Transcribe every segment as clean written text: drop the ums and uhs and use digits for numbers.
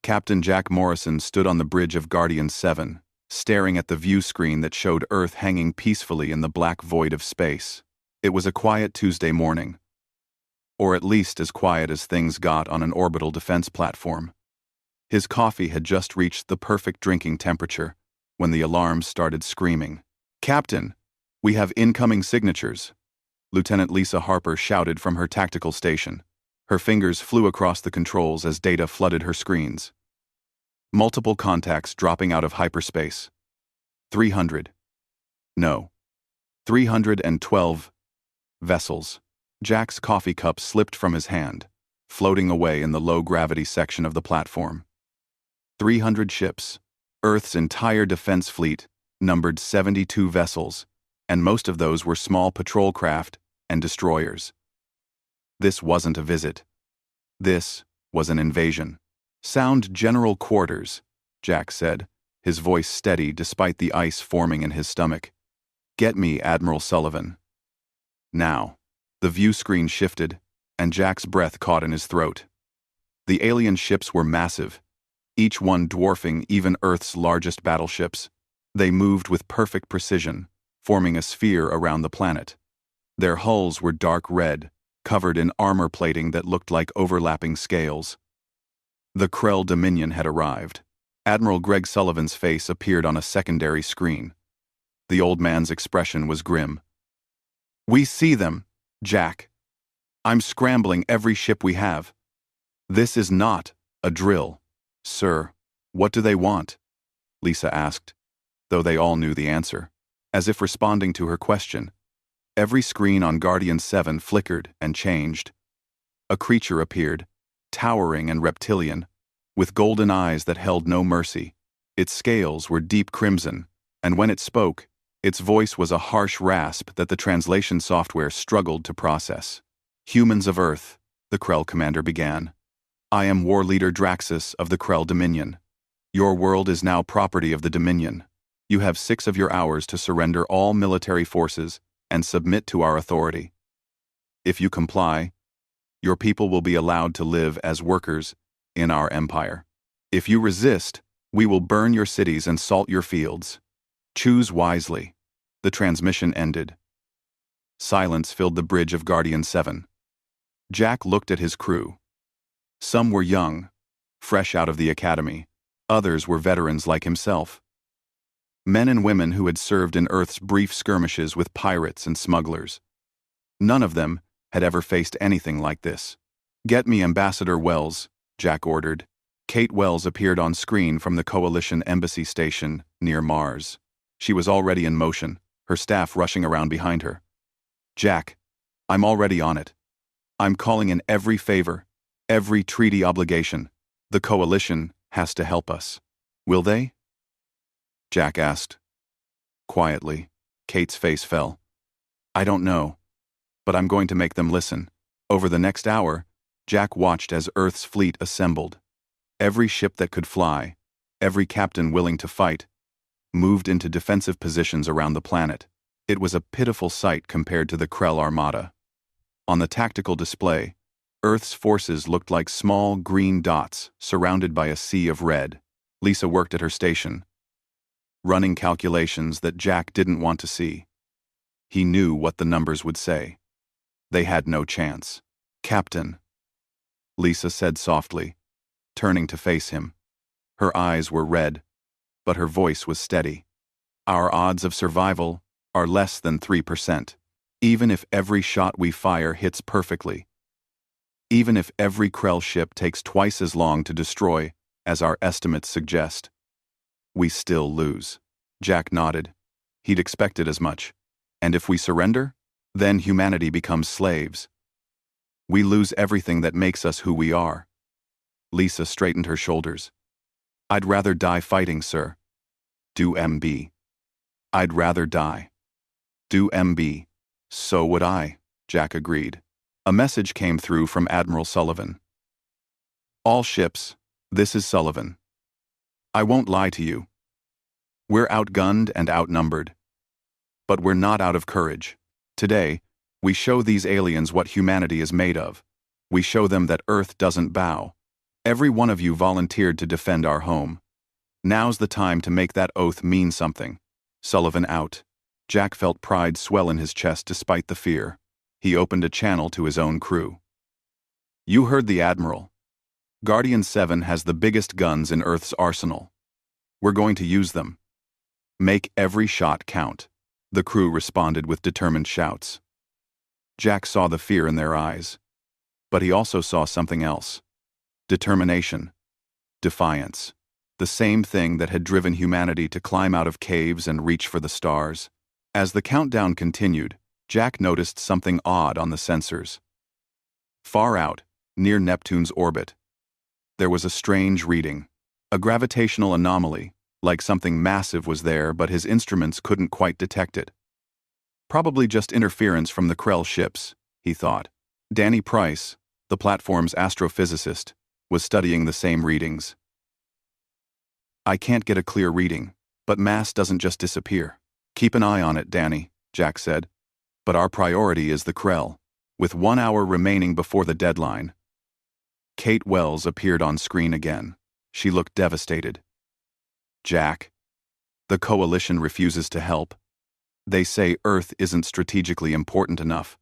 Captain Jack Morrison stood on the bridge of Guardian 7, staring at the view screen that showed Earth hanging peacefully in the black void of space. It was a quiet Tuesday morning. Or at least as quiet as things got on an orbital defense platform. His coffee had just reached the perfect drinking temperature when the alarms started screaming. "Captain, we have incoming signatures," Lieutenant Lisa Harper shouted from her tactical station. Her fingers flew across the controls as data flooded her screens. Multiple contacts dropping out of hyperspace. 300. No. 312 vessels. Jack's coffee cup slipped from his hand, floating away in the low-gravity section of the platform. 300 ships. Earth's entire defense fleet numbered 72 vessels, and most of those were small patrol craft and destroyers. This wasn't a visit. This was an invasion. "Sound general quarters," Jack said, his voice steady despite the ice forming in his stomach. "Get me Admiral Sullivan." Now. The view screen shifted, and Jack's breath caught in his throat. The alien ships were massive, each one dwarfing even Earth's largest battleships. They moved with perfect precision, forming a sphere around the planet. Their hulls were dark red, covered in armor plating that looked like overlapping scales. The Krell Dominion had arrived. Admiral Greg Sullivan's face appeared on a secondary screen. The old man's expression was grim. "We see them, Jack. I'm scrambling every ship we have. This is not a drill." "Sir, what do they want?" Lisa asked, though they all knew the answer. As if responding to her question, every screen on Guardian 7 flickered and changed. A creature appeared, towering and reptilian, with golden eyes that held no mercy. Its scales were deep crimson, and when it spoke, its voice was a harsh rasp that the translation software struggled to process. "Humans of Earth," the Krell commander began. "I am War Leader Draxus of the Krell Dominion. Your world is now property of the Dominion. You have 6 of your hours to surrender all military forces and submit to our authority. If you comply, your people will be allowed to live as workers in our empire. If you resist, we will burn your cities and salt your fields. Choose wisely." The transmission ended. Silence filled the bridge of Guardian 7. Jack looked at his crew. Some were young, fresh out of the academy. Others were veterans like himself. Men and women who had served in Earth's brief skirmishes with pirates and smugglers. None of them had ever faced anything like this. "Get me Ambassador Wells," Jack ordered. Kate Wells appeared on screen from the Coalition Embassy Station near Mars. She was already in motion, her staff rushing around behind her. "Jack, I'm already on it. I'm calling in every favor, every treaty obligation. The Coalition has to help us. Will they?" Jack asked. Quietly, Kate's face fell. "I don't know, but I'm going to make them listen." Over the next hour, Jack watched as Earth's fleet assembled. Every ship that could fly, every captain willing to fight, moved into defensive positions around the planet. It was a pitiful sight compared to the Krell Armada. On the tactical display, Earth's forces looked like small green dots surrounded by a sea of red. Lisa worked at her station, running calculations that Jack didn't want to see. He knew what the numbers would say. They had no chance. "Captain," Lisa said softly, turning to face him. Her eyes were red, but her voice was steady. "Our odds of survival are less than 3%. Even if every shot we fire hits perfectly. Even if every Krell ship takes twice as long to destroy as our estimates suggest. We still lose." Jack nodded. He'd expected as much. "And if we surrender, then humanity becomes slaves. We lose everything that makes us who we are." Lisa straightened her shoulders. "I'd rather die fighting, sir." "Do MB." "I'd rather die." "Do MB." "So would I," Jack agreed. A message came through from Admiral Sullivan. "All ships, this is Sullivan. I won't lie to you. We're outgunned and outnumbered. But we're not out of courage. Today, we show these aliens what humanity is made of. We show them that Earth doesn't bow, Every one of you volunteered to defend our home. Now's the time to make that oath mean something. Sullivan out. Jack felt pride swell in his chest despite the fear. He opened a channel to his own crew. You heard the Admiral. Guardian 7 has the biggest guns in Earth's arsenal. We're going to use them. Make every shot count. The crew responded with determined shouts. Jack saw the fear in their eyes. But he also saw something else. Determination. Defiance. The same thing that had driven humanity to climb out of caves and reach for the stars. As the countdown continued, Jack noticed something odd on the sensors. Far out, near Neptune's orbit, there was a strange reading. A gravitational anomaly, like something massive was there, but his instruments couldn't quite detect it. Probably just interference from the Krell ships, he thought. Danny Price, the platform's astrophysicist, was studying the same readings. I can't get a clear reading, but mass doesn't just disappear. Keep an eye on it, Danny, Jack said. But our priority is the Krell. With 1 hour remaining before the deadline. Kate Wells appeared on screen again. She looked devastated. Jack, the Coalition refuses to help. They say Earth isn't strategically important enough.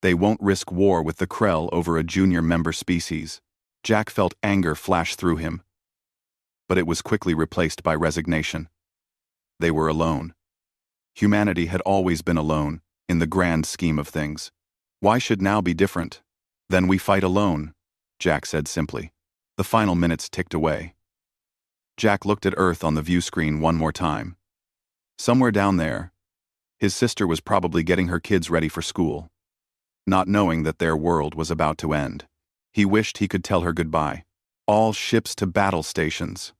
They won't risk war with the Krell over a junior member species. Jack felt anger flash through him. But it was quickly replaced by resignation. They were alone. Humanity had always been alone, in the grand scheme of things. Why should now be different? Then we fight alone, Jack said simply. The final minutes ticked away. Jack looked at Earth on the view screen one more time. Somewhere down there, his sister was probably getting her kids ready for school, not knowing that their world was about to end. He wished he could tell her goodbye. All ships to battle stations.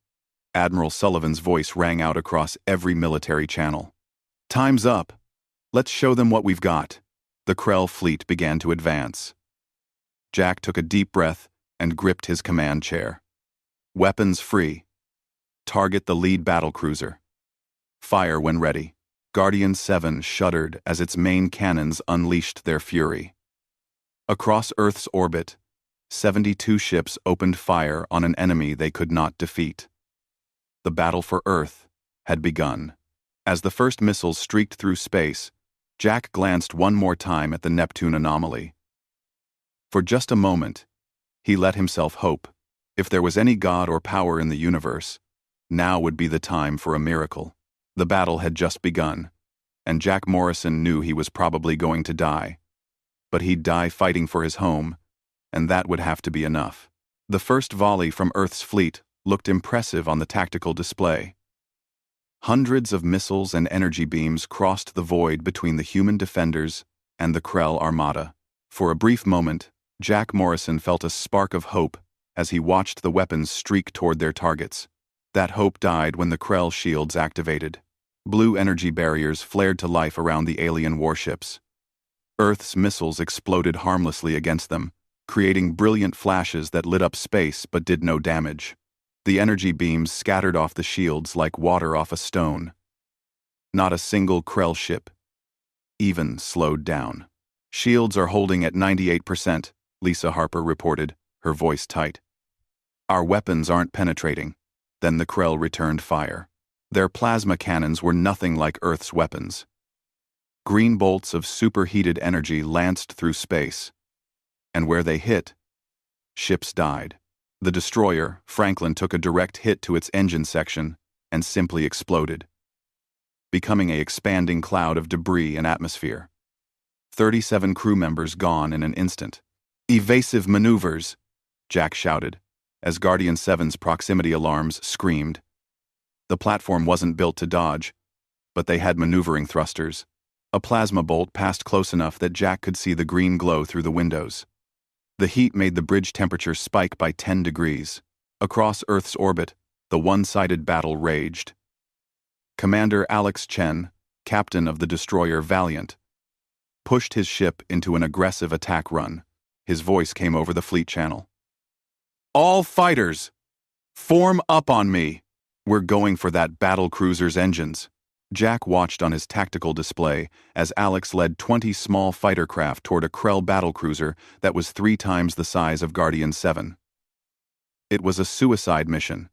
Admiral Sullivan's voice rang out across every military channel. Time's up. Let's show them what we've got. The Krell fleet began to advance. Jack took a deep breath and gripped his command chair. Weapons free. Target the lead battlecruiser. Fire when ready. Guardian 7 shuddered as its main cannons unleashed their fury. Across Earth's orbit, 72 ships opened fire on an enemy they could not defeat. The battle for Earth had begun. As the first missiles streaked through space, Jack glanced one more time at the Neptune anomaly. For just a moment, he let himself hope. If there was any god or power in the universe, now would be the time for a miracle. The battle had just begun, and Jack Morrison knew he was probably going to die. But he'd die fighting for his home, and that would have to be enough. The first volley from Earth's fleet looked impressive on the tactical display. Hundreds of missiles and energy beams crossed the void between the human defenders and the Krell armada. For a brief moment, Jack Morrison felt a spark of hope as he watched the weapons streak toward their targets. That hope died when the Krell shields activated. Blue energy barriers flared to life around the alien warships. Earth's missiles exploded harmlessly against them, creating brilliant flashes that lit up space but did no damage. The energy beams scattered off the shields like water off a stone. Not a single Krell ship even slowed down. Shields are holding at 98%, Lisa Harper reported, her voice tight. Our weapons aren't penetrating. Then the Krell returned fire. Their plasma cannons were nothing like Earth's weapons. Green bolts of superheated energy lanced through space. And where they hit, ships died. The destroyer, Franklin, took a direct hit to its engine section and simply exploded, becoming an expanding cloud of debris and atmosphere. 37 crew members gone in an instant. Evasive maneuvers, Jack shouted, as Guardian 7's proximity alarms screamed. The platform wasn't built to dodge, but they had maneuvering thrusters. A plasma bolt passed close enough that Jack could see the green glow through the windows. The heat made the bridge temperature spike by 10 degrees. Across Earth's orbit, the one-sided battle raged. Commander Alex Chen, captain of the destroyer Valiant, pushed his ship into an aggressive attack run. His voice came over the fleet channel. All fighters, form up on me. We're going for that battle cruiser's engines. Jack watched on his tactical display as Alex led 20 small fighter craft toward a Krell battlecruiser that was 3 times the size of Guardian 7. It was a suicide mission,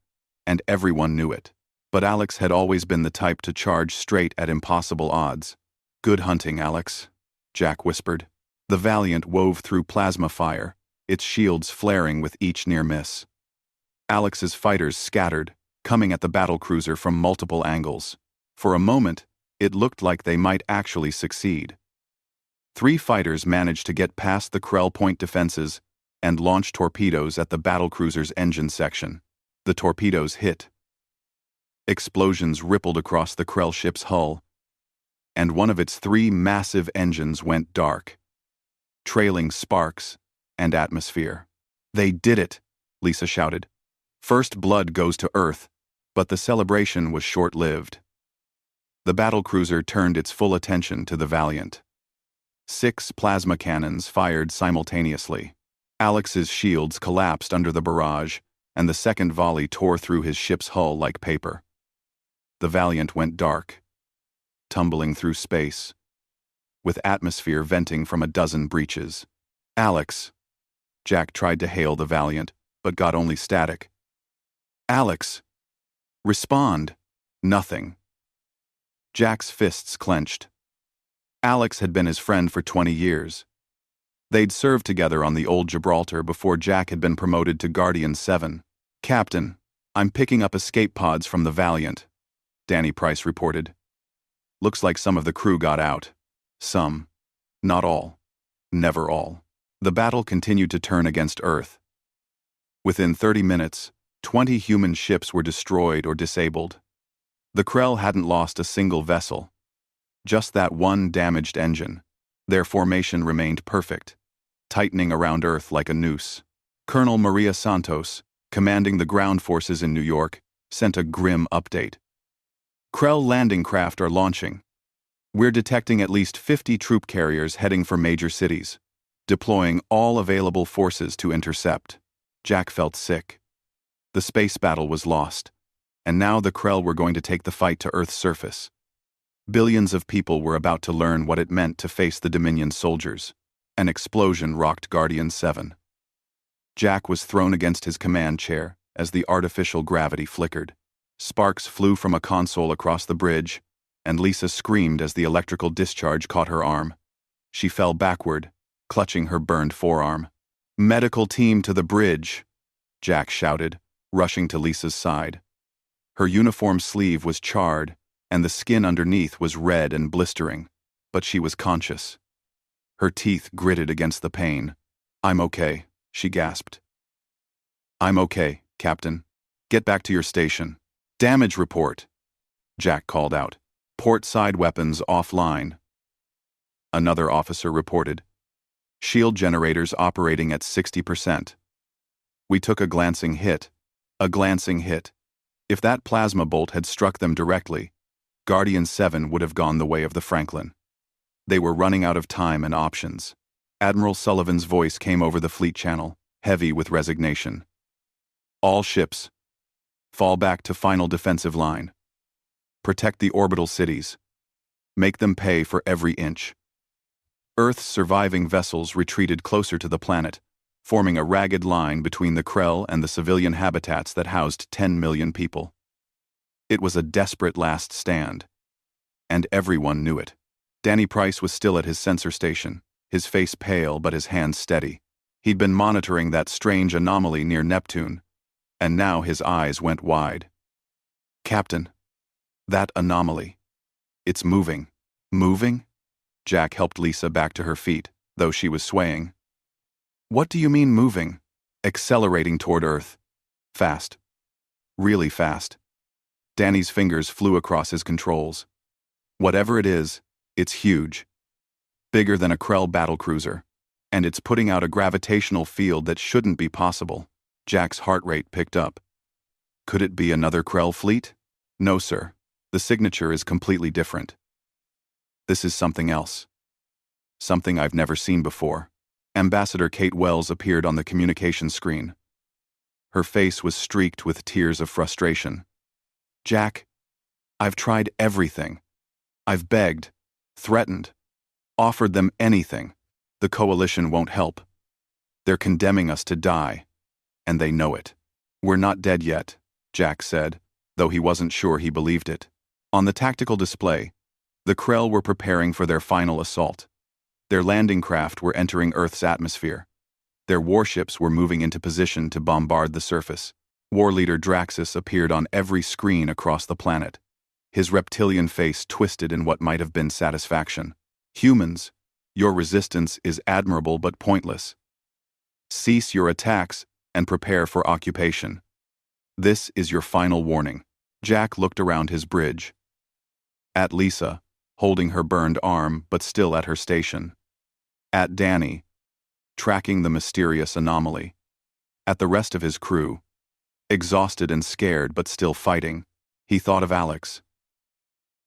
and everyone knew it. But Alex had always been the type to charge straight at impossible odds. "Good hunting, Alex," Jack whispered. The Valiant wove through plasma fire, its shields flaring with each near miss. Alex's fighters scattered, coming at the battlecruiser from multiple angles. For a moment, it looked like they might actually succeed. 3 fighters managed to get past the Krell point defenses and launch torpedoes at the battlecruiser's engine section. The torpedoes hit. Explosions rippled across the Krell ship's hull, and one of its 3 massive engines went dark, trailing sparks and atmosphere. "They did it," Lisa shouted. "First blood goes to Earth," but the celebration was short-lived. The battlecruiser turned its full attention to the Valiant. 6 plasma cannons fired simultaneously. Alex's shields collapsed under the barrage, and the second volley tore through his ship's hull like paper. The Valiant went dark, tumbling through space, with atmosphere venting from a dozen breaches. "Alex!" Jack tried to hail the Valiant, but got only static. "Alex! Respond!" Nothing. Jack's fists clenched. Alex had been his friend for 20 years. They'd served together on the old Gibraltar before Jack had been promoted to Guardian 7. "Captain, I'm picking up escape pods from the Valiant," Danny Price reported. "Looks like some of the crew got out. Some. Not all. Never all." The battle continued to turn against Earth. Within 30 minutes, 20 human ships were destroyed or disabled. The Krell hadn't lost a single vessel. Just that one damaged engine. Their formation remained perfect, tightening around Earth like a noose. Colonel Maria Santos, commanding the ground forces in New York, sent a grim update. "Krell landing craft are launching. We're detecting at least 50 troop carriers heading for major cities, deploying all available forces to intercept." Jack felt sick. The space battle was lost, and now the Krell were going to take the fight to Earth's surface. Billions of people were about to learn what it meant to face the Dominion soldiers. An explosion rocked Guardian 7. Jack was thrown against his command chair as the artificial gravity flickered. Sparks flew from a console across the bridge, and Lisa screamed as the electrical discharge caught her arm. She fell backward, clutching her burned forearm. "Medical team to the bridge," Jack shouted, rushing to Lisa's side. Her uniform sleeve was charred, and the skin underneath was red and blistering, but she was conscious. Her teeth gritted against the pain. "I'm okay," she gasped. "I'm okay, Captain. Get back to your station." "Damage report," Jack called out. "Port side weapons offline." Another officer reported. "Shield generators operating at 60%. We took a glancing hit. A glancing hit. If that plasma bolt had struck them directly, Guardian 7 would have gone the way of the Franklin." They were running out of time and options. Admiral Sullivan's voice came over the fleet channel, heavy with resignation. "All ships, fall back to final defensive line. Protect the orbital cities. Make them pay for every inch." Earth's surviving vessels retreated closer to the planet, forming a ragged line between the Krell and the civilian habitats that housed 10 million people. It was a desperate last stand, and everyone knew it. Danny Price was still at his sensor station, his face pale but his hands steady. He'd been monitoring that strange anomaly near Neptune, and now his eyes went wide. "Captain, that anomaly. It's moving." "Moving?" Jack helped Lisa back to her feet, though she was swaying. "What do you mean moving?" "Accelerating toward Earth. Fast. Really fast." Danny's fingers flew across his controls. "Whatever it is, it's huge. Bigger than a Krell battlecruiser. And it's putting out a gravitational field that shouldn't be possible." Jack's heart rate picked up. "Could it be another Krell fleet?" "No, sir. The signature is completely different. This is something else. Something I've never seen before." Ambassador Kate Wells appeared on the communication screen. Her face was streaked with tears of frustration. "Jack, I've tried everything. I've begged, threatened, offered them anything. The coalition won't help. They're condemning us to die, and they know it." "We're not dead yet," Jack said, though he wasn't sure he believed it. On the tactical display, the Krell were preparing for their final assault. Their landing craft were entering Earth's atmosphere. Their warships were moving into position to bombard the surface. War leader Draxus appeared on every screen across the planet. His reptilian face twisted in what might have been satisfaction. "Humans, your resistance is admirable but pointless. Cease your attacks and prepare for occupation. This is your final warning." Jack looked around his bridge. At Lisa, holding her burned arm but still at her station. At Danny, tracking the mysterious anomaly. At the rest of his crew, exhausted and scared but still fighting. He thought of Alex.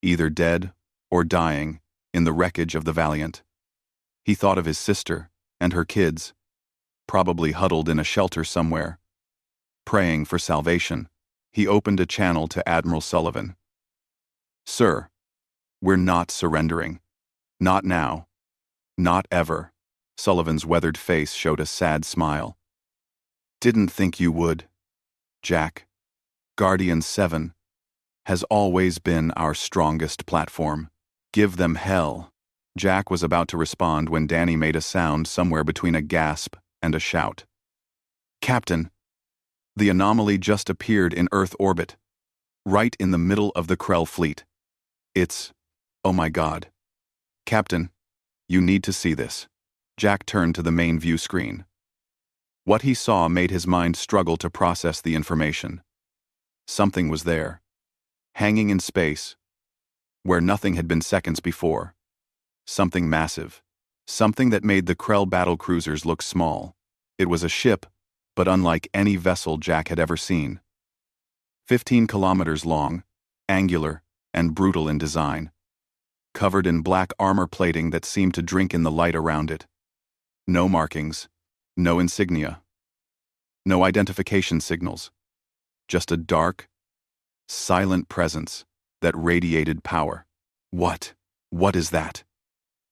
Either dead or dying in the wreckage of the Valiant. He thought of his sister and her kids, probably huddled in a shelter somewhere, praying for salvation. He opened a channel to Admiral Sullivan. "Sir, we're not surrendering. Not now. Not ever." Sullivan's weathered face showed a sad smile. "Didn't think you would, Jack. Guardian 7 has always been our strongest platform. Give them hell." Jack was about to respond when Danny made a sound somewhere between a gasp and a shout. "Captain, the anomaly just appeared in Earth orbit, right in the middle of the Krell fleet. Oh my God. Captain, you need to see this." Jack turned to the main view screen. What he saw made his mind struggle to process the information. Something was there, hanging in space, where nothing had been seconds before. Something massive. Something that made the Krell battlecruisers look small. It was a ship, but unlike any vessel Jack had ever seen. 15 kilometers long, angular, and brutal in design. Covered in black armor plating that seemed to drink in the light around it. No markings, no insignia, no identification signals. Just a dark, silent presence that radiated power. What is that?"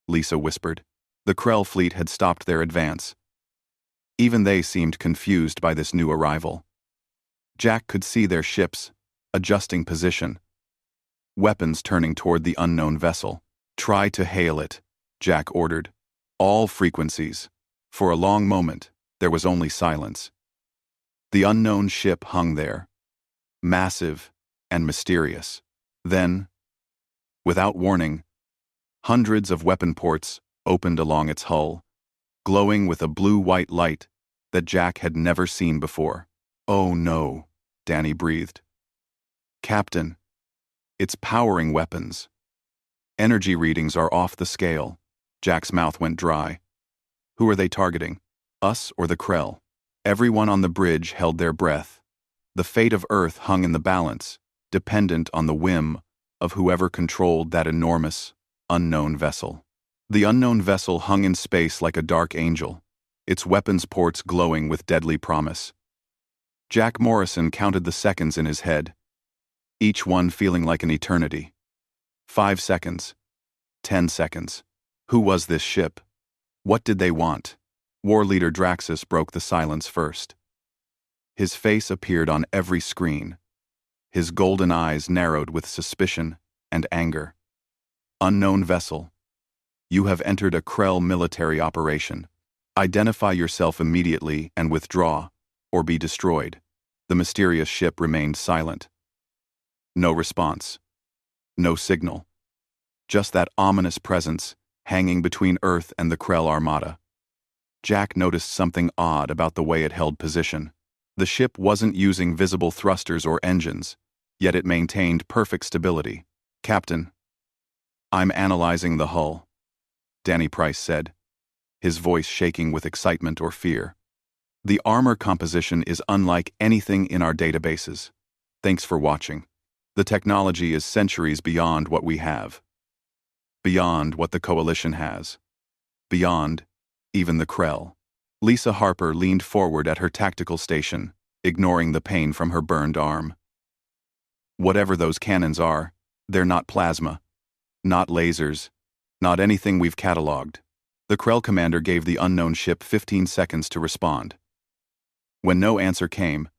Lisa whispered. The Krell fleet had stopped their advance. Even they seemed confused by this new arrival. Jack could see their ships, adjusting position. Weapons turning toward the unknown vessel. "Try to hail it," Jack ordered. "All frequencies." For a long moment, there was only silence. The unknown ship hung there, massive and mysterious. Then, without warning, hundreds of weapon ports opened along its hull, glowing with a blue-white light that Jack had never seen before. "Oh no," Danny breathed. "Captain, it's powering weapons. Energy readings are off the scale." Jack's mouth went dry. Who are they targeting? Us or the Krell? Everyone on the bridge held their breath. The fate of Earth hung in the balance, dependent on the whim of whoever controlled that enormous, unknown vessel. The unknown vessel hung in space like a dark angel, its weapons ports glowing with deadly promise. Jack Morrison counted the seconds in his head, each one feeling like an eternity. 5 seconds. 10 seconds. Who was this ship? What did they want? War leader Draxus broke the silence first. His face appeared on every screen. His golden eyes narrowed with suspicion and anger. "Unknown vessel. You have entered a Krell military operation. Identify yourself immediately and withdraw, or be destroyed." The mysterious ship remained silent. No response. No signal. Just that ominous presence hanging between Earth and the Krell armada. Jack noticed something odd about the way it held position. The ship wasn't using visible thrusters or engines, yet it maintained perfect stability. "Captain, I'm analyzing the hull," Danny Price said, his voice shaking with excitement or fear. "The armor composition is unlike anything in our databases. Thanks for watching. The technology is centuries beyond what we have. Beyond what the Coalition has. Beyond even the Krell." Lisa Harper leaned forward at her tactical station, ignoring the pain from her burned arm. "Whatever those cannons are, they're not plasma. Not lasers. Not anything we've cataloged." The Krell commander gave the unknown ship 15 seconds to respond. When no answer came,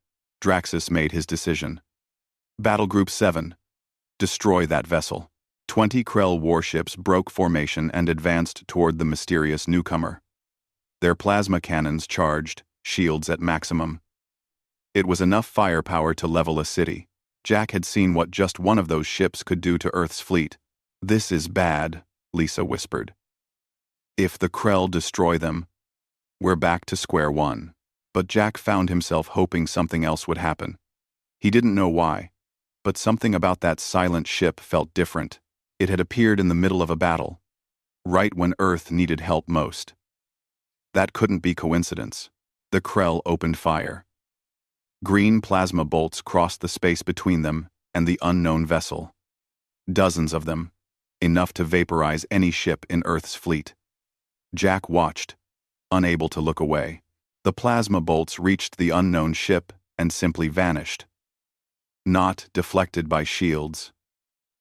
Draxus made his decision. Battle Group 7. Destroy that vessel. 20 Krell warships broke formation and advanced toward the mysterious newcomer. Their plasma cannons charged, shields at maximum. It was enough firepower to level a city. Jack had seen what just one of those ships could do to Earth's fleet. "This is bad," Lisa whispered. "If the Krell destroy them, we're back to square one." But Jack found himself hoping something else would happen. He didn't know why, but something about that silent ship felt different. It had appeared in the middle of a battle, right when Earth needed help most. That couldn't be coincidence. The Krell opened fire. Green plasma bolts crossed the space between them and the unknown vessel. Dozens of them, enough to vaporize any ship in Earth's fleet. Jack watched, unable to look away. The plasma bolts reached the unknown ship and simply vanished. Not deflected by shields.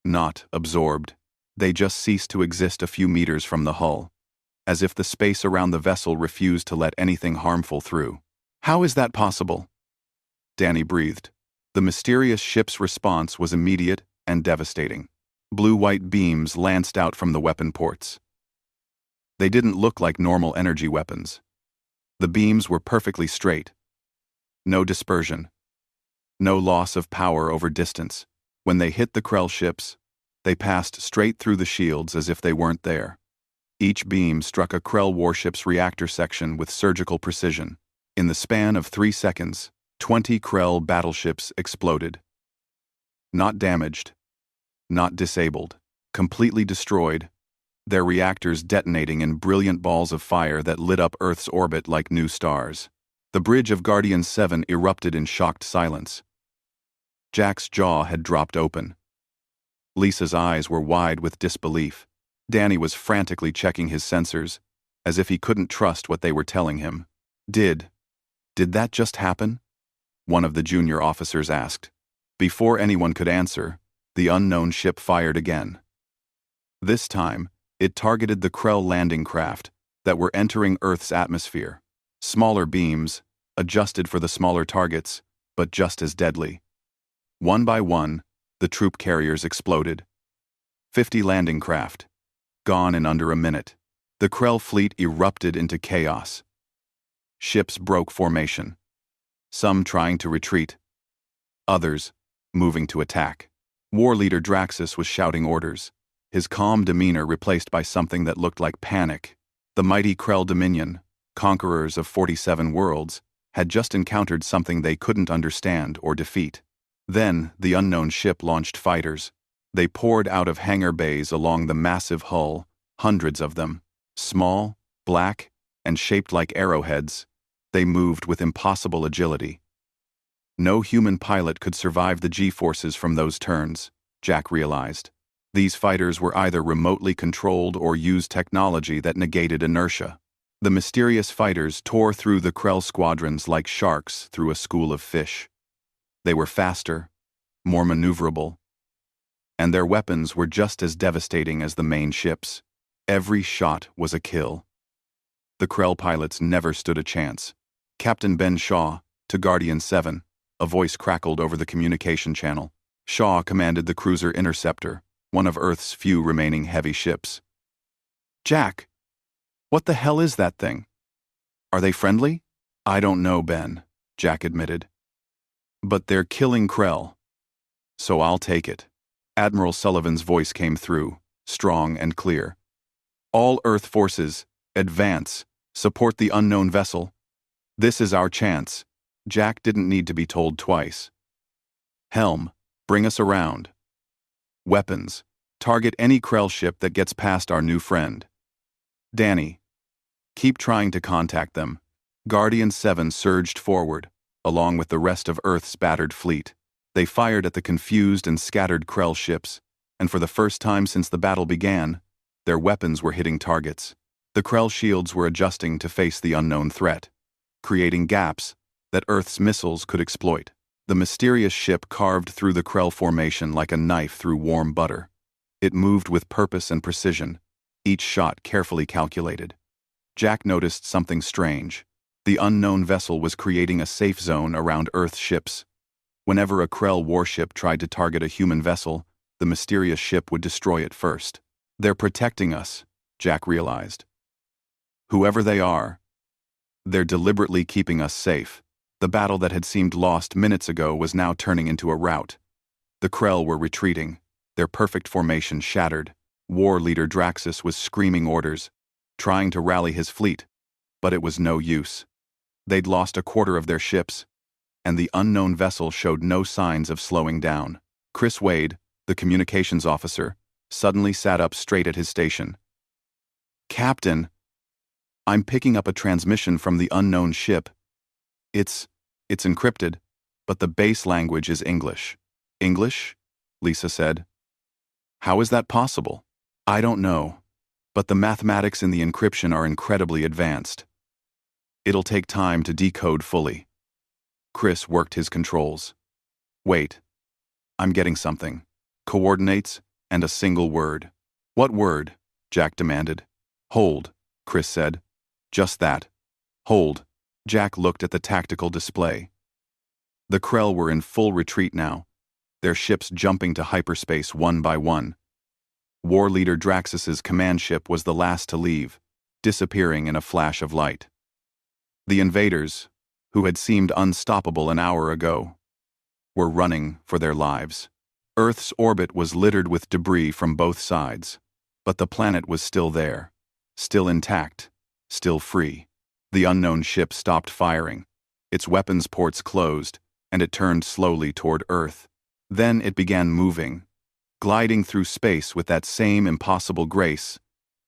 Not absorbed. They just ceased to exist a few meters from the hull, as if the space around the vessel refused to let anything harmful through. "How is that possible?" Danny breathed. The mysterious ship's response was immediate and devastating. Blue-white beams lanced out from the weapon ports. They didn't look like normal energy weapons. The beams were perfectly straight. No dispersion. No loss of power over distance. When they hit the Krell ships, they passed straight through the shields as if they weren't there. Each beam struck a Krell warship's reactor section with surgical precision. In the span of 3 seconds, 20 Krell battleships exploded. Not damaged. Not disabled. Completely destroyed. Their reactors detonating in brilliant balls of fire that lit up Earth's orbit like new stars. The bridge of Guardian 7 erupted in shocked silence. Jack's jaw had dropped open. Lisa's eyes were wide with disbelief. Danny was frantically checking his sensors, as if he couldn't trust what they were telling him. Did that just happen?" one of the junior officers asked. Before anyone could answer, the unknown ship fired again. This time, it targeted the Krell landing craft that were entering Earth's atmosphere. Smaller beams, adjusted for the smaller targets, but just as deadly. One by one, the troop carriers exploded. 50 landing craft, gone in under a minute. The Krell fleet erupted into chaos. Ships broke formation. Some trying to retreat. Others moving to attack. War leader Draxus was shouting orders, his calm demeanor replaced by something that looked like panic. The mighty Krell Dominion, conquerors of 47 worlds, had just encountered something they couldn't understand or defeat. Then, the unknown ship launched fighters. They poured out of hangar bays along the massive hull, hundreds of them. Small, black, and shaped like arrowheads, they moved with impossible agility. No human pilot could survive the G-forces from those turns, Jack realized. These fighters were either remotely controlled or used technology that negated inertia. The mysterious fighters tore through the Krell squadrons like sharks through a school of fish. They were faster, more maneuverable, and their weapons were just as devastating as the main ships. Every shot was a kill. The Krell pilots never stood a chance. "Captain Ben Shaw, to Guardian 7, a voice crackled over the communication channel. Shaw commanded the cruiser Interceptor, one of Earth's few remaining heavy ships. "Jack, what the hell is that thing? Are they friendly?" "I don't know, Ben," Jack admitted. "But they're killing Krell, so I'll take it." Admiral Sullivan's voice came through, strong and clear. "All Earth forces, advance, support the unknown vessel. This is our chance." Jack didn't need to be told twice. "Helm, bring us around. Weapons, target any Krell ship that gets past our new friend. Danny, keep trying to contact them." Guardian 7 surged forward, along with the rest of Earth's battered fleet. They fired at the confused and scattered Krell ships, and for the first time since the battle began, their weapons were hitting targets. The Krell shields were adjusting to face the unknown threat, creating gaps that Earth's missiles could exploit. The mysterious ship carved through the Krell formation like a knife through warm butter. It moved with purpose and precision, each shot carefully calculated. Jack noticed something strange. The unknown vessel was creating a safe zone around Earth's ships, Whenever a Krell warship tried to target a human vessel, the mysterious ship would destroy it first. They're protecting us, Jack realized. Whoever they are, they're deliberately keeping us safe. The battle that had seemed lost minutes ago was now turning into a rout. The Krell were retreating, their perfect formation shattered. War leader Draxus was screaming orders, trying to rally his fleet, but it was no use. They'd lost a quarter of their ships, and the unknown vessel showed no signs of slowing down. Chris Wade, the communications officer, suddenly sat up straight at his station. "Captain, I'm picking up a transmission from the unknown ship. It's encrypted, but the base language is English." "English?" Lisa said. "How is that possible?" "I don't know, but the mathematics in the encryption are incredibly advanced. It'll take time to decode fully." Chris worked his controls. "Wait, I'm getting something. Coordinates and a single word." "What word?" Jack demanded. "Hold," Chris said. "Just that. Hold." Jack looked at the tactical display. The Krell were in full retreat now, their ships jumping to hyperspace one by one. War leader Draxus's command ship was the last to leave, disappearing in a flash of light. The invaders, who had seemed unstoppable an hour ago, were running for their lives. Earth's orbit was littered with debris from both sides, but the planet was still there, still intact, still free. The unknown ship stopped firing. Its weapons ports closed, and it turned slowly toward Earth. Then it began moving, gliding through space with that same impossible grace,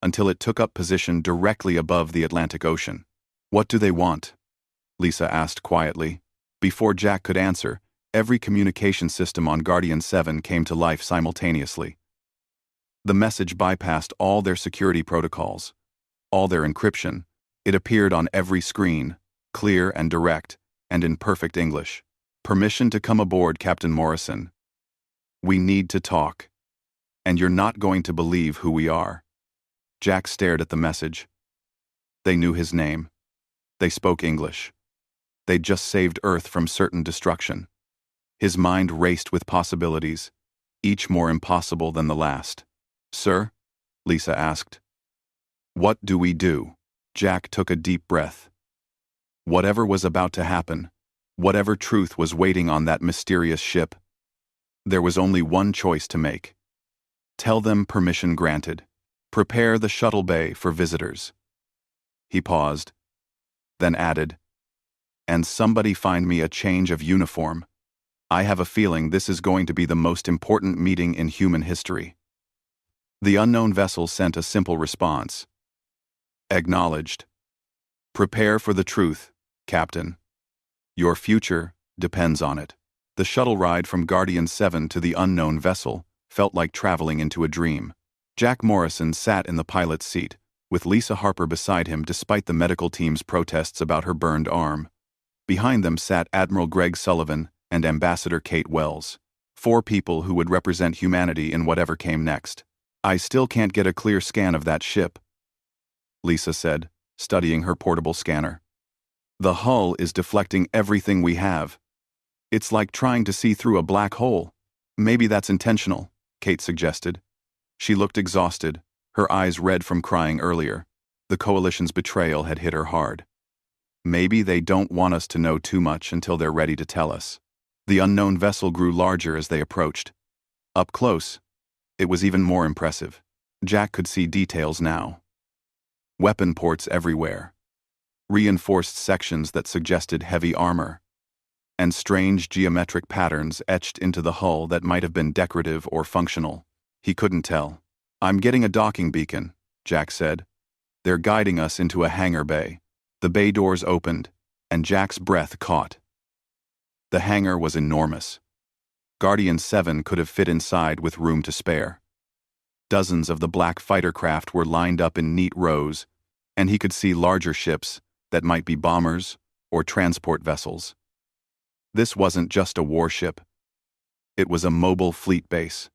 until it took up position directly above the Atlantic Ocean. "What do they want?" Lisa asked quietly. Before Jack could answer, every communication system on Guardian 7 came to life simultaneously. The message bypassed all their security protocols, all their encryption. It appeared on every screen, clear and direct, and in perfect English. "Permission to come aboard, Captain Morrison. We need to talk. And you're not going to believe who we are." Jack stared at the message. They knew his name. They spoke English. They'd just saved Earth from certain destruction. His mind raced with possibilities, each more impossible than the last. "Sir?" Lisa asked. "What do we do?" Jack took a deep breath. Whatever was about to happen, whatever truth was waiting on that mysterious ship, there was only one choice to make. Tell them permission granted. Prepare the shuttle bay for visitors. He paused, then added, "And somebody find me a change of uniform. I have a feeling this is going to be the most important meeting in human history." The unknown vessel sent a simple response. "Acknowledged. Prepare for the truth, Captain. Your future depends on it." The shuttle ride from Guardian 7 to the unknown vessel felt like traveling into a dream. Jack Morrison sat in the pilot's seat, with Lisa Harper beside him despite the medical team's protests about her burned arm. Behind them sat Admiral Greg Sullivan and Ambassador Kate Wells, 4 people who would represent humanity in whatever came next. "I still can't get a clear scan of that ship," Lisa said, studying her portable scanner. "The hull is deflecting everything we have. It's like trying to see through a black hole." "Maybe that's intentional," Kate suggested. She looked exhausted, her eyes red from crying earlier. The Coalition's betrayal had hit her hard. "Maybe they don't want us to know too much until they're ready to tell us." The unknown vessel grew larger as they approached. Up close, it was even more impressive. Jack could see details now. Weapon ports everywhere, reinforced sections that suggested heavy armor, and strange geometric patterns etched into the hull that might have been decorative or functional. He couldn't tell. "I'm getting a docking beacon," Jack said. "They're guiding us into a hangar bay." The bay doors opened, and Jack's breath caught. The hangar was enormous. Guardian 7 could have fit inside with room to spare. Dozens of the black fighter craft were lined up in neat rows, and he could see larger ships that might be bombers or transport vessels. This wasn't just a warship. It was a mobile fleet base.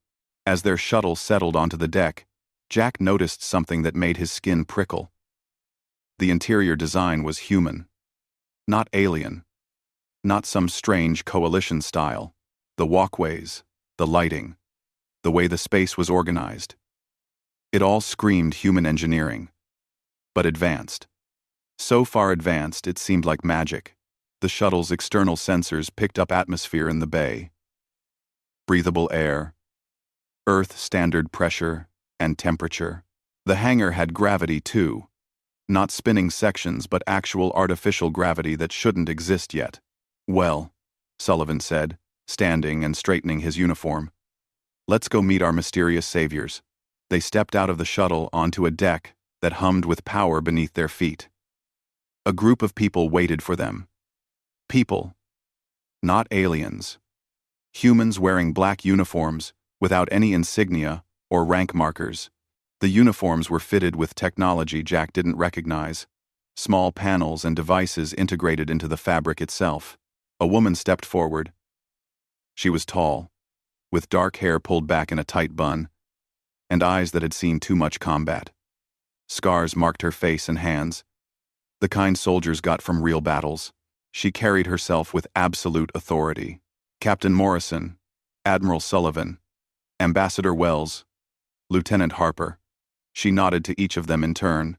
As their shuttle settled onto the deck, Jack noticed something that made his skin prickle. The interior design was human, not alien. Not some strange coalition style. The walkways, the lighting, the way the space was organized. It all screamed human engineering. But advanced. So far advanced it seemed like magic. The shuttle's external sensors picked up atmosphere in the bay. Breathable air, Earth standard pressure and temperature. The hangar had gravity too. Not spinning sections but actual artificial gravity that shouldn't exist yet. Well, Sullivan said, standing and straightening his uniform. Let's go meet our mysterious saviors. They stepped out of the shuttle onto a deck that hummed with power beneath their feet. A group of people waited for them. People, not aliens. Humans wearing black uniforms without any insignia or rank markers. The uniforms were fitted with technology Jack didn't recognize. Small panels and devices integrated into the fabric itself. A woman stepped forward. She was tall, with dark hair pulled back in a tight bun, and eyes that had seen too much combat. Scars marked her face and hands, the kind soldiers got from real battles. She carried herself with absolute authority. Captain Morrison, Admiral Sullivan, Ambassador Wells, Lieutenant Harper. She nodded to each of them in turn.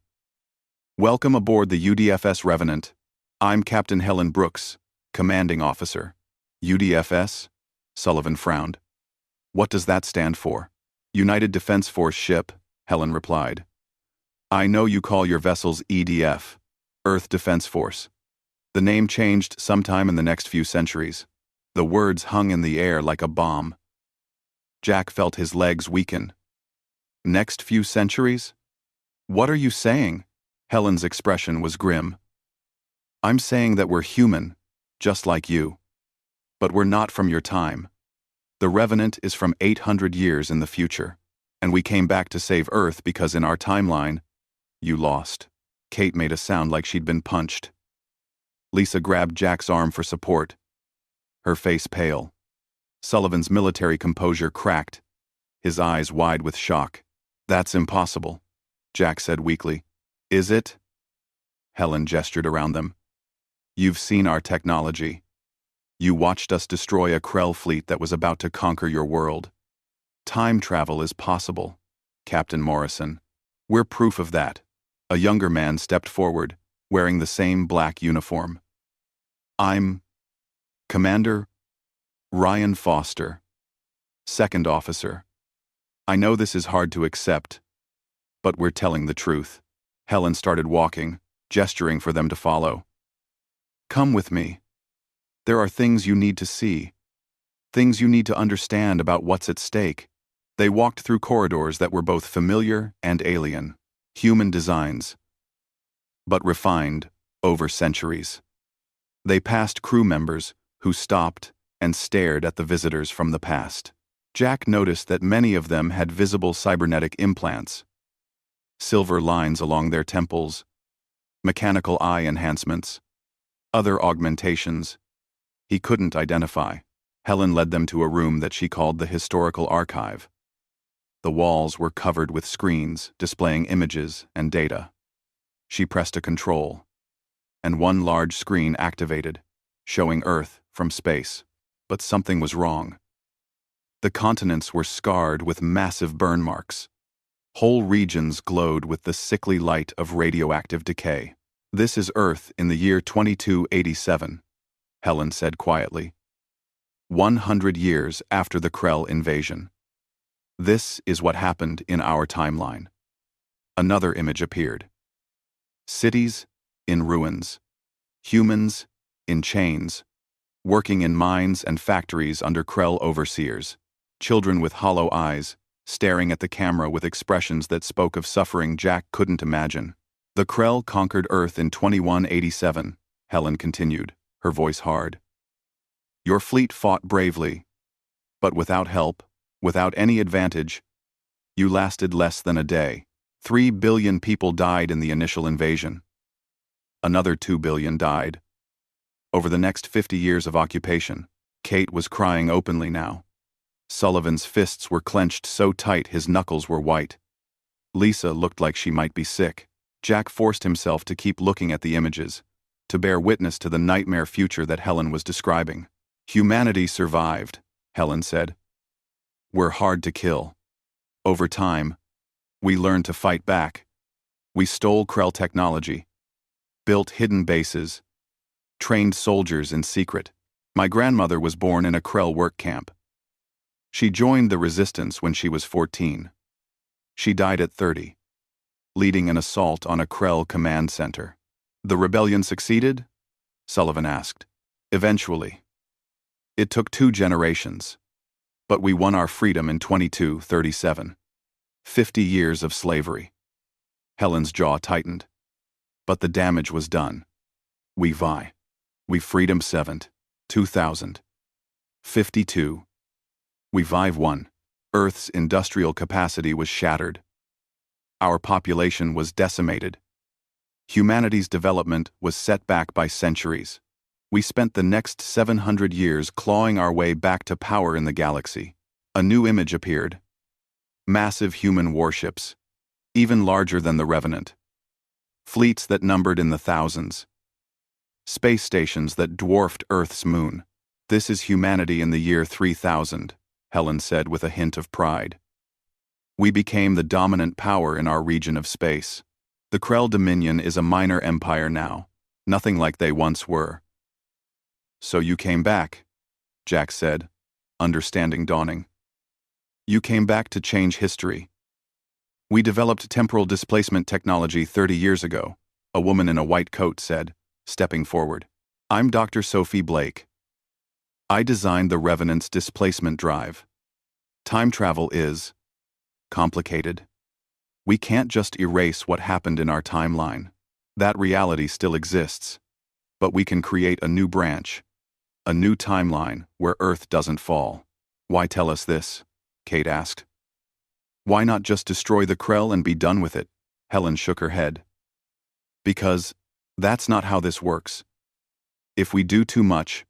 Welcome aboard the UDFS Revenant. I'm Captain Helen Brooks, Commanding Officer. UDFS? Sullivan frowned. What does that stand for? United Defense Force Ship, Helen replied. I know you call your vessels EDF, Earth Defense Force. The name changed sometime in the next few centuries. The words hung in the air like a bomb. Jack felt his legs weaken. Next few centuries? What are you saying? Helen's expression was grim. I'm saying that we're human, just like you. But we're not from your time. The Revenant is from 800 years in the future, and we came back to save Earth because in our timeline, you lost. Kate made a sound like she'd been punched. Lisa grabbed Jack's arm for support, her face pale. Sullivan's military composure cracked, his eyes wide with shock. That's impossible, Jack said weakly. Is it? Helen gestured around them. You've seen our technology. You watched us destroy a Krell fleet that was about to conquer your world. Time travel is possible, Captain Morrison. We're proof of that. A younger man stepped forward, wearing the same black uniform. I'm Commander Ryan Foster, Second Officer. I know this is hard to accept, but we're telling the truth. Helen started walking, gesturing for them to follow. Come with me. There are things you need to see, things you need to understand about what's at stake. They walked through corridors that were both familiar and alien, human designs, but refined over centuries. They passed crew members who stopped and stared at the visitors from the past. Jack noticed that many of them had visible cybernetic implants, silver lines along their temples, mechanical eye enhancements, other augmentations he couldn't identify. Helen led them to a room that she called the Historical Archive. The walls were covered with screens displaying images and data. She pressed a control, and one large screen activated, showing Earth from space. But something was wrong. The continents were scarred with massive burn marks. Whole regions glowed with the sickly light of radioactive decay. This is Earth in the year 2287, Helen said quietly. 100 years after the Krell invasion. This is what happened in our timeline. Another image appeared. Cities in ruins. Humans in chains, working in mines and factories under Krell overseers. Children with hollow eyes, staring at the camera with expressions that spoke of suffering Jack couldn't imagine. The Krell conquered Earth in 2187, Helen continued, her voice hard. Your fleet fought bravely, but without help, without any advantage. You lasted less than a day. 3 billion people died in the initial invasion. Another 2 billion died. Over the next 50 years of occupation, Kate was crying openly now. Sullivan's fists were clenched so tight his knuckles were white. Lisa looked like she might be sick. Jack forced himself to keep looking at the images, to bear witness to the nightmare future that Helen was describing. Humanity survived, Helen said. We're hard to kill. Over time, we learned to fight back. We stole Krell technology, built hidden bases, trained soldiers in secret. My grandmother was born in a Krell work camp. She joined the resistance when she was 14. She died at 30, leading an assault on a Krell command center. The rebellion succeeded? Sullivan asked. Eventually. It took 2 generations. But we won our freedom in 2237. 50 years of slavery. Helen's jaw tightened. But the damage was done. We freedom 7th, 2000. 52. We Vive 1. Earth's industrial capacity was shattered. Our population was decimated. Humanity's development was set back by centuries. We spent the next 700 years clawing our way back to power in the galaxy. A new image appeared. Massive human warships, even larger than the Revenant. Fleets that numbered in the thousands. Space stations that dwarfed Earth's moon. This is humanity in the year 3000, Helen said with a hint of pride. We became the dominant power in our region of space. The Krell Dominion is a minor empire now, nothing like they once were. So you came back, Jack said, understanding dawning. You came back to change history. We developed temporal displacement technology 30 years ago, a woman in a white coat said, stepping forward. I'm Dr. Sophie Blake. I designed the Revenant's displacement drive. Time travel is complicated. We can't just erase what happened in our timeline. That reality still exists. But we can create a new branch, a new timeline where Earth doesn't fall. Why tell us this? Kate asked. Why not just destroy the Krell and be done with it? Helen shook her head. Because that's not how this works. If we do too much,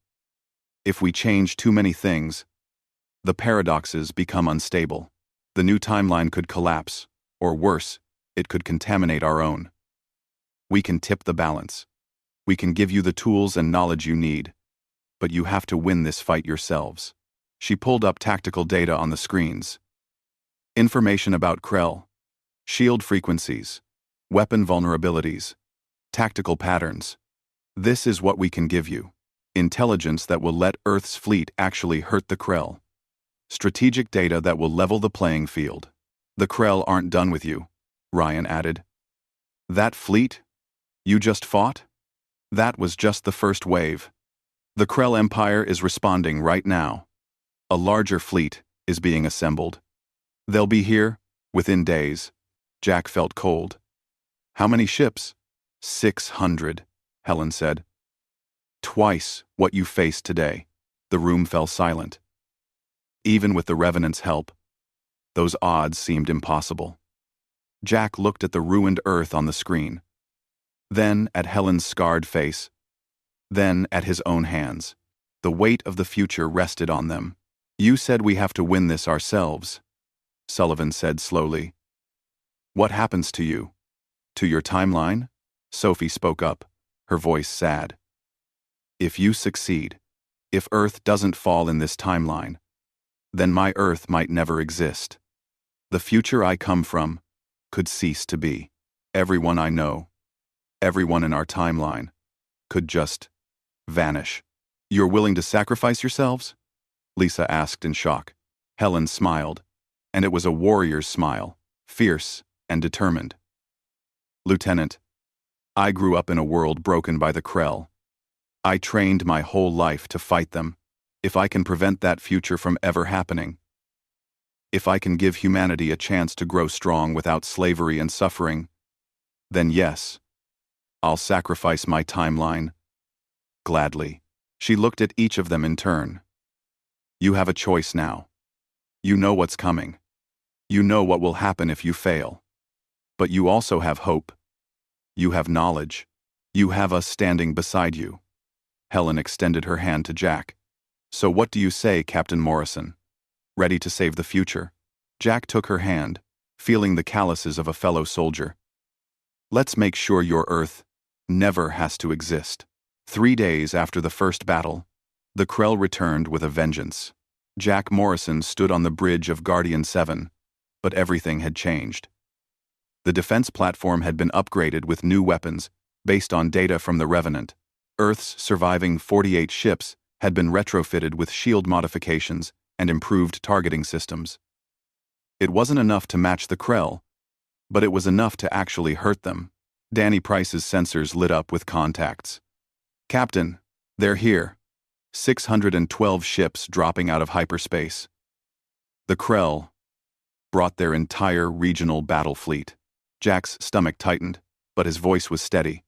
if we change too many things, the paradoxes become unstable. The new timeline could collapse, or worse, it could contaminate our own. We can tip the balance. We can give you the tools and knowledge you need, but you have to win this fight yourselves. She pulled up tactical data on the screens. Information about Krell, shield frequencies, weapon vulnerabilities, tactical patterns. This is what we can give you. Intelligence that will let Earth's fleet actually hurt the Krell. Strategic data that will level the playing field. The Krell aren't done with you, Ryan added. That fleet you just fought? That was just the first wave. The Krell Empire is responding right now. A larger fleet is being assembled. They'll be here within days. Jack felt cold. How many ships? 600, Helen said. Twice what you faced today. The room fell silent. Even with the Revenant's help, those odds seemed impossible. Jack looked at the ruined Earth on the screen, then at Helen's scarred face, then at his own hands. The weight of the future rested on them. You said we have to win this ourselves, Sullivan said slowly. What happens to you? To your timeline? Sophie spoke up, her voice sad. If you succeed, if Earth doesn't fall in this timeline, then my Earth might never exist. The future I come from could cease to be. Everyone I know, everyone in our timeline, could just vanish. You're willing to sacrifice yourselves? Lisa asked in shock. Helen smiled, and it was a warrior's smile, fierce and determined. Lieutenant, I grew up in a world broken by the Krell. I trained my whole life to fight them. If I can prevent that future from ever happening, if I can give humanity a chance to grow strong without slavery and suffering, then yes, I'll sacrifice my timeline. Gladly. She looked at each of them in turn. You have a choice now. You know what's coming. You know what will happen if you fail. But you also have hope. You have knowledge. You have us standing beside you. Helen extended her hand to Jack. So what do you say, Captain Morrison? Ready to save the future? Jack took her hand, feeling the calluses of a fellow soldier. Let's make sure your Earth never has to exist. 3 days after the first battle, the Krell returned with a vengeance. Jack Morrison stood on the bridge of Guardian 7, but everything had changed. The defense platform had been upgraded with new weapons based on data from the Revenant. Earth's surviving 48 ships had been retrofitted with shield modifications and improved targeting systems. It wasn't enough to match the Krell, but it was enough to actually hurt them. Danny Price's sensors lit up with contacts. "Captain, they're here. 612 ships dropping out of hyperspace." The Krell brought their entire regional battle fleet. Jack's stomach tightened, but his voice was steady.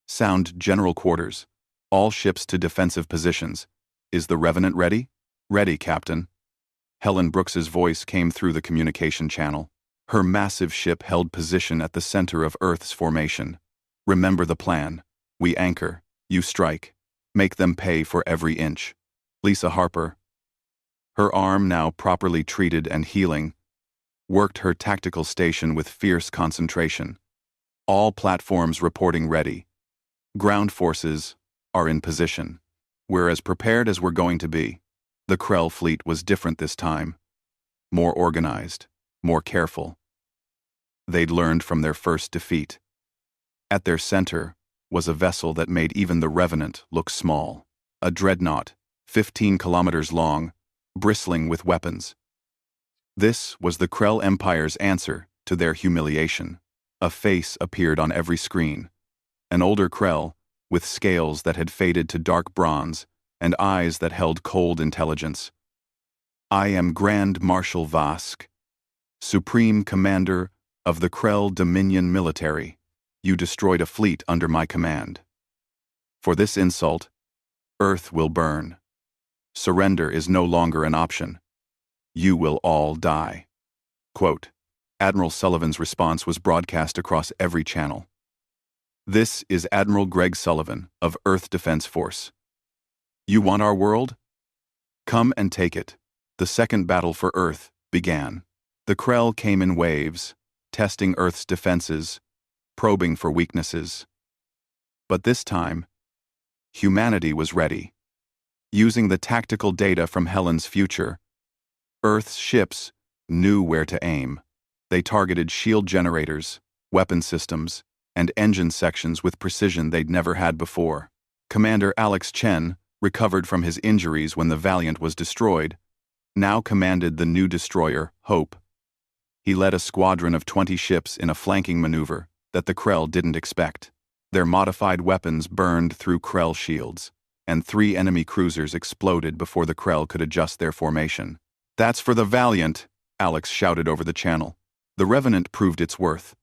"Sound general quarters. All ships to defensive positions. Is the Revenant ready?" "Ready, Captain." Helen Brooks's voice came through the communication channel. Her massive ship held position at the center of Earth's formation. "Remember the plan. We anchor, you strike. Make them pay for every inch." Lisa Harper, her arm now properly treated and healing, worked her tactical station with fierce concentration. "All platforms reporting ready. Ground forces are in position. We're as prepared as we're going to be." The Krell fleet was different this time. More organized, more careful. They'd learned from their first defeat. At their center was a vessel that made even the Revenant look small. A dreadnought, 15 kilometers long, bristling with weapons. This was the Krell Empire's answer to their humiliation. A face appeared on every screen. An older Krell, with scales that had faded to dark bronze and eyes that held cold intelligence. "I am Grand Marshal Vask, Supreme Commander of the Krell Dominion Military. You destroyed a fleet under my command. For this insult, Earth will burn. Surrender is no longer an option. You will all die." Quote. Admiral Sullivan's response was broadcast across every channel. "This is Admiral Greg Sullivan of Earth Defense Force. You want our world? Come and take it." The second battle for Earth began. The Krell came in waves, testing Earth's defenses, probing for weaknesses. But this time, humanity was ready. Using the tactical data from Helen's future, Earth's ships knew where to aim. They targeted shield generators, weapon systems, and engine sections with precision they'd never had before. Commander Alex Chen, recovered from his injuries when the Valiant was destroyed, now commanded the new destroyer, Hope. He led a squadron of 20 ships in a flanking maneuver that the Krell didn't expect. Their modified weapons burned through Krell shields, and 3 enemy cruisers exploded before the Krell could adjust their formation. "That's for the Valiant," Alex shouted over the channel. The Revenant proved its worth.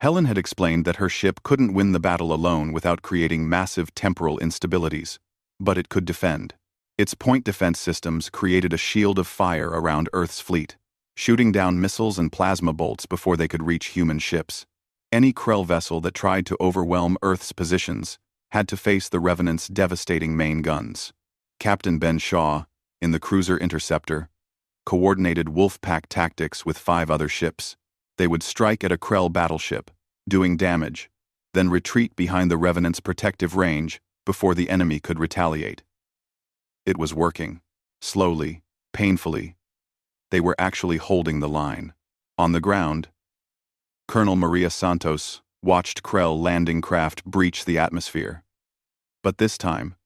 Helen had explained that her ship couldn't win the battle alone without creating massive temporal instabilities, but it could defend. Its point defense systems created a shield of fire around Earth's fleet, shooting down missiles and plasma bolts before they could reach human ships. Any Krell vessel that tried to overwhelm Earth's positions had to face the Revenant's devastating main guns. Captain Ben Shaw, in the cruiser Interceptor, coordinated Wolfpack tactics with 5 other ships. They would strike at a Krell battleship, doing damage, then retreat behind the Revenant's protective range before the enemy could retaliate. It was working. Slowly, painfully. They were actually holding the line. On the ground, Colonel Maria Santos watched Krell landing craft breach the atmosphere. But this time,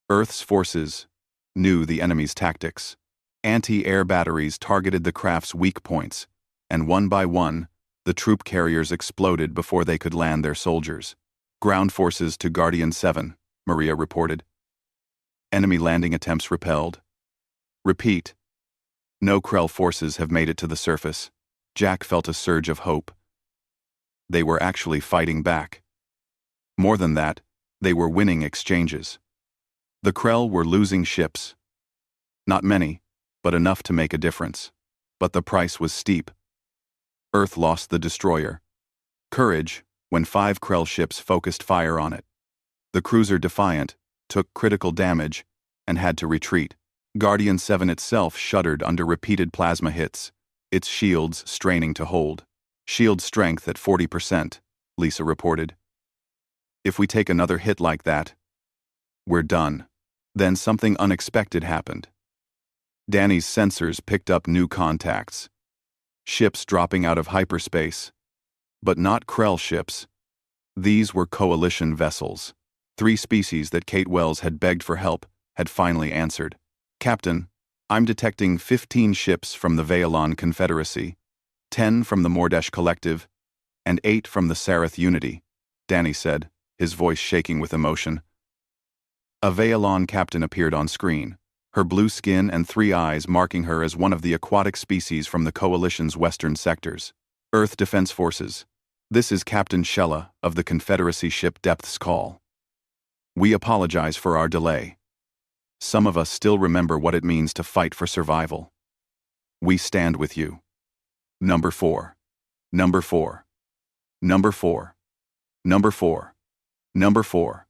Earth's forces knew the enemy's tactics. Anti-air batteries targeted the craft's weak points, and one by one, the troop carriers exploded before they could land their soldiers. "Ground forces to Guardian 7, Maria reported. Enemy landing attempts repelled. Repeat. No Krell forces have made it to the surface." Jack felt a surge of hope. They were actually fighting back. More than that, they were winning exchanges. The Krell were losing ships. Not many, but enough to make a difference. But the price was steep. Earth lost the destroyer. Courage, when 5 Krell ships focused fire on it. The cruiser Defiant took critical damage and had to retreat. Guardian 7 itself shuddered under repeated plasma hits, its shields straining to hold. "Shield strength at 40%, Lisa reported. "If we take another hit like that, We're done. Then something unexpected happened. Danny's sensors picked up new contacts. Ships dropping out of hyperspace. But not Krell ships. These were coalition vessels. 3 species that Kate Wells had begged for help had finally answered. Captain, I'm detecting 15 ships from the Veilon Confederacy, 10 from the Mordesh Collective, and 8 from the Sareth Unity, Danny said, his voice shaking with emotion. A Veilon captain appeared on screen, her blue skin and 3 eyes marking her as one of the aquatic species from the Coalition's western sectors. Earth Defense Forces. This is Captain Shella of the Confederacy ship Depth's Call. We apologize for our delay. Some of us still remember what it means to fight for survival. We stand with you. Number 4. Number 4. Number 4. Number 4. Number 4.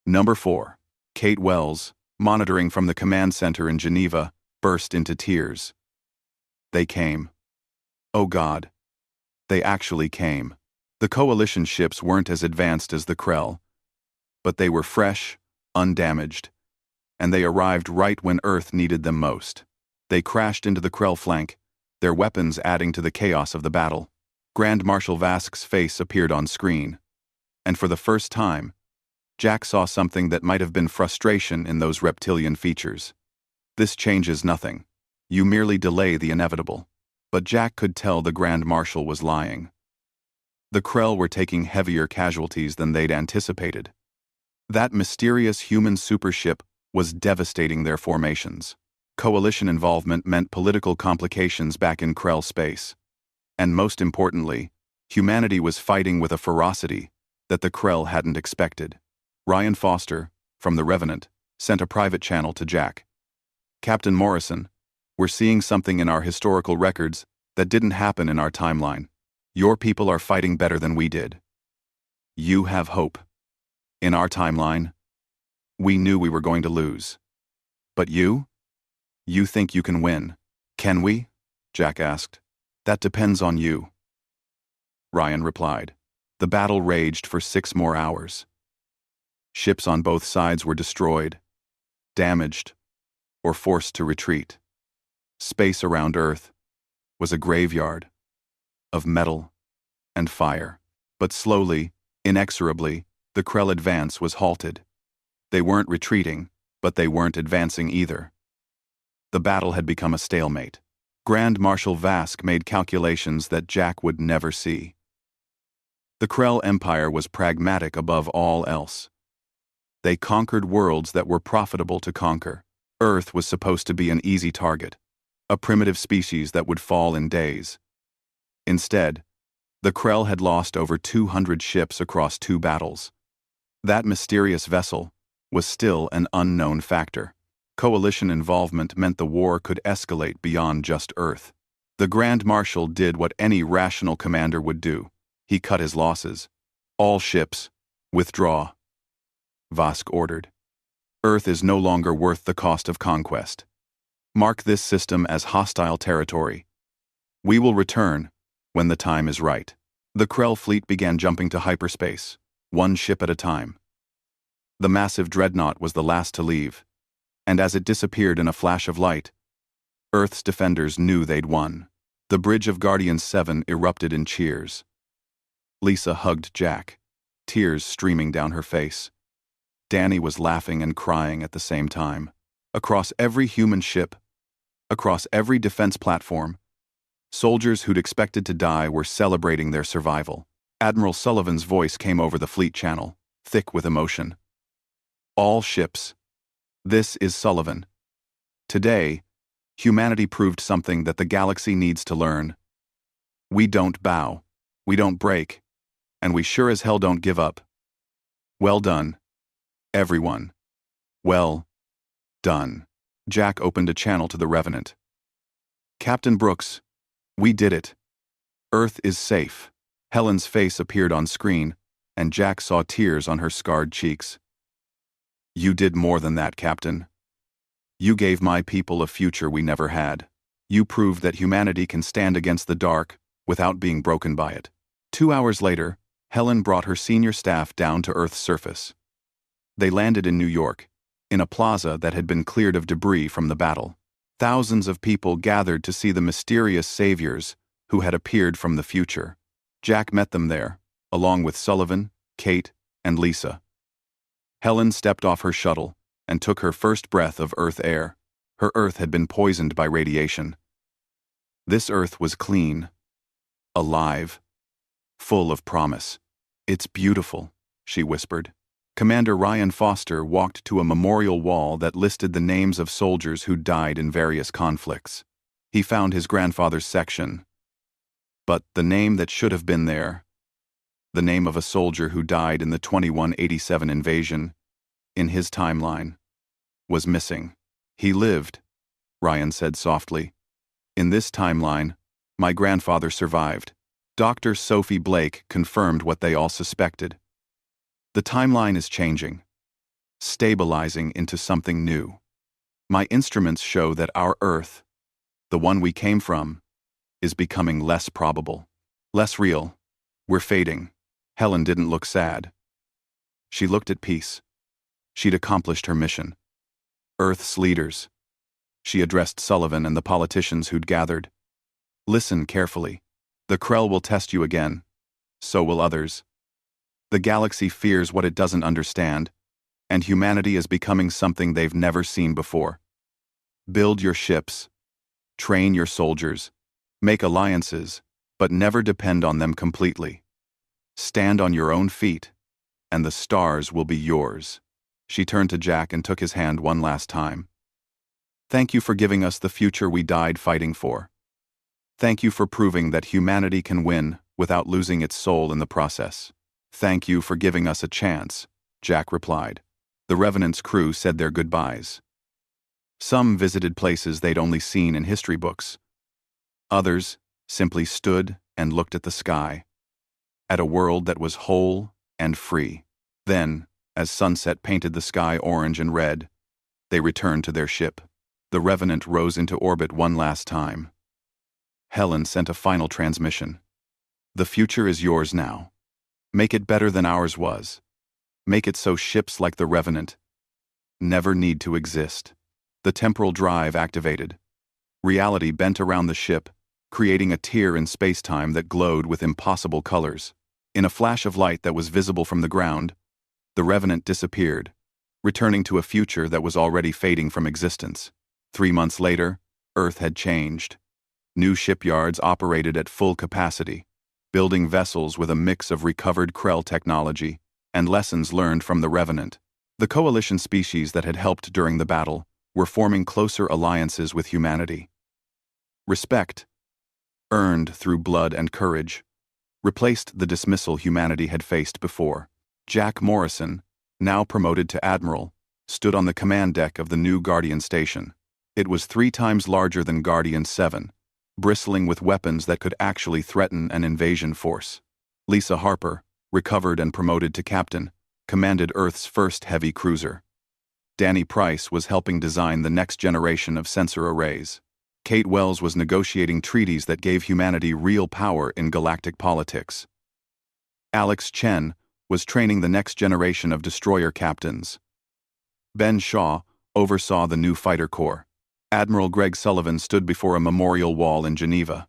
Number 4. Kate Wells, monitoring from the command center in Geneva, burst into tears. They came. Oh God. They actually came. The Coalition ships weren't as advanced as the Krell, but they were fresh, undamaged, and they arrived right when Earth needed them most. They crashed into the Krell flank, their weapons adding to the chaos of the battle. Grand Marshal Vask's face appeared on screen, and for the first time, Jack saw something that might have been frustration in those reptilian features. This changes nothing. You merely delay the inevitable. But Jack could tell the Grand Marshal was lying. The Krell were taking heavier casualties than they'd anticipated. That mysterious human supership was devastating their formations. Coalition involvement meant political complications back in Krell space. And most importantly, humanity was fighting with a ferocity that the Krell hadn't expected. Ryan Foster, from The Revenant, sent a private channel to Jack. Captain Morrison, we're seeing something in our historical records that didn't happen in our timeline. Your people are fighting better than we did. You have hope. In our timeline, we knew we were going to lose. But you? You think you can win. Can we? Jack asked. That depends on you. Ryan replied. The battle raged for 6 more hours. Ships on both sides were destroyed, damaged, or forced to retreat. Space around Earth was a graveyard of metal and fire. But slowly, inexorably, the Krell advance was halted. They weren't retreating, but they weren't advancing either. The battle had become a stalemate. Grand Marshal Vask made calculations that Jack would never see. The Krell Empire was pragmatic above all else. They conquered worlds that were profitable to conquer. Earth was supposed to be an easy target, a primitive species that would fall in days. Instead, the Krell had lost over 200 ships across 2 battles. That mysterious vessel was still an unknown factor. Coalition involvement meant the war could escalate beyond just Earth. The Grand Marshal did what any rational commander would do. He cut his losses. All ships, withdraw. Vask ordered. Earth is no longer worth the cost of conquest. Mark this system as hostile territory. We will return when the time is right. The Krell fleet began jumping to hyperspace, 1 ship at a time. The massive dreadnought was the last to leave, and as it disappeared in a flash of light, Earth's defenders knew they'd won. The bridge of Guardian 7 erupted in cheers. Lisa hugged Jack, tears streaming down her face. Danny was laughing and crying at the same time. Across every human ship, across every defense platform, soldiers who'd expected to die were celebrating their survival. Admiral Sullivan's voice came over the fleet channel, thick with emotion. All ships. This is Sullivan. Today, humanity proved something that the galaxy needs to learn. We don't bow, we don't break, and we sure as hell don't give up. Well done, everyone. Well done. Jack opened a channel to the Revenant. Captain Brooks, we did it. Earth is safe. Helen's face appeared on screen, and Jack saw tears on her scarred cheeks. You did more than that, Captain. You gave my people a future we never had. You proved that humanity can stand against the dark without being broken by it. 2 hours later, Helen brought her senior staff down to Earth's surface. They landed in New York, in a plaza that had been cleared of debris from the battle. Thousands of people gathered to see the mysterious saviors who had appeared from the future. Jack met them there, along with Sullivan, Kate, and Lisa. Helen stepped off her shuttle and took her first breath of Earth air. Her Earth had been poisoned by radiation. This Earth was clean, alive, full of promise. "It's beautiful," she whispered. Commander Ryan Foster walked to a memorial wall that listed the names of soldiers who died in various conflicts. He found his grandfather's section. But the name that should have been there, the name of a soldier who died in the 2187 invasion, in his timeline, was missing. "He lived," Ryan said softly. "In this timeline, my grandfather survived." Dr. Sophie Blake confirmed what they all suspected. "The timeline is changing, stabilizing into something new. My instruments show that our Earth, the one we came from, is becoming less probable, less real. We're fading." Helen didn't look sad. She looked at peace. She'd accomplished her mission. "Earth's leaders." She addressed Sullivan and the politicians who'd gathered. "Listen carefully. The Krell will test you again. So will others. The galaxy fears what it doesn't understand, and humanity is becoming something they've never seen before. Build your ships. Train your soldiers. Make alliances, but never depend on them completely. Stand on your own feet, and the stars will be yours." She turned to Jack and took his hand one last time. "Thank you for giving us the future we died fighting for. Thank you for proving that humanity can win without losing its soul in the process." "Thank you for giving us a chance," Jack replied. The Revenant's crew said their goodbyes. Some visited places they'd only seen in history books. Others simply stood and looked at the sky, at a world that was whole and free. Then, as sunset painted the sky orange and red, they returned to their ship. The Revenant rose into orbit one last time. Helen sent a final transmission. "The future is yours now. Make it better than ours was. Make it so ships like the Revenant never need to exist." The temporal drive activated. Reality bent around the ship, creating a tear in space-time that glowed with impossible colors. In a flash of light that was visible from the ground, the Revenant disappeared, returning to a future that was already fading from existence. 3 months later, Earth had changed. New shipyards operated at full capacity, building vessels with a mix of recovered Krell technology and lessons learned from the Revenant. The coalition species that had helped during the battle were forming closer alliances with humanity. Respect, earned through blood and courage, replaced the dismissal humanity had faced before. Jack Morrison, now promoted to Admiral, stood on the command deck of the new Guardian station. It was 3 times larger than Guardian 7, bristling with weapons that could actually threaten an invasion force. Lisa Harper, recovered and promoted to captain, commanded Earth's first heavy cruiser. Danny Price was helping design the next generation of sensor arrays. Kate Wells was negotiating treaties that gave humanity real power in galactic politics. Alex Chen was training the next generation of destroyer captains. Ben Shaw oversaw the new fighter corps. Admiral Greg Sullivan stood before a memorial wall in Geneva.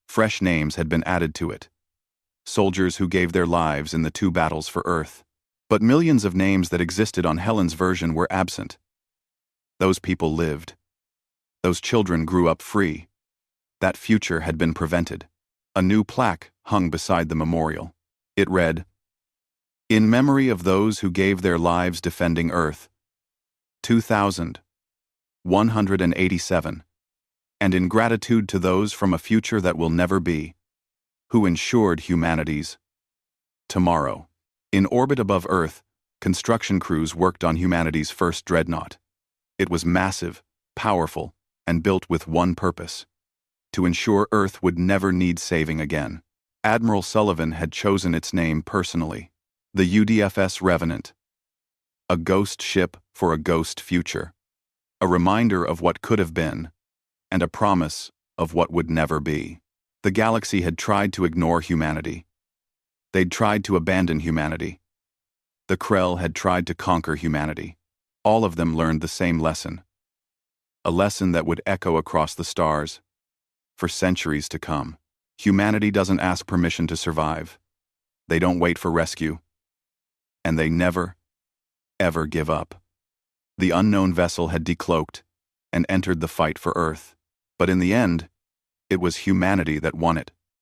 Fresh names had been added to it. Soldiers who gave their lives in the 2 battles for Earth. But millions of names that existed on Helen's version were absent. Those people lived. Those children grew up free. That future had been prevented. A new plaque hung beside the memorial. It read, "In memory of those who gave their lives defending Earth, 2,187, and in gratitude to those from a future that will never be, who ensured humanity's tomorrow." In orbit above Earth, construction crews worked on humanity's first dreadnought. It was massive, powerful, and built with one purpose: to ensure Earth would never need saving again. Admiral Sullivan had chosen its name personally: the UDFS Revenant. A ghost ship for a ghost future. A reminder of what could have been, and a promise of what would never be. The galaxy had tried to ignore humanity. They'd tried to abandon humanity. The Krell had tried to conquer humanity. All of them learned the same lesson. A lesson that would echo across the stars for centuries to come. Humanity doesn't ask permission to survive. They don't wait for rescue. And they never, ever give up. The unknown vessel had decloaked and entered the fight for Earth. But in the end, it was humanity that won it.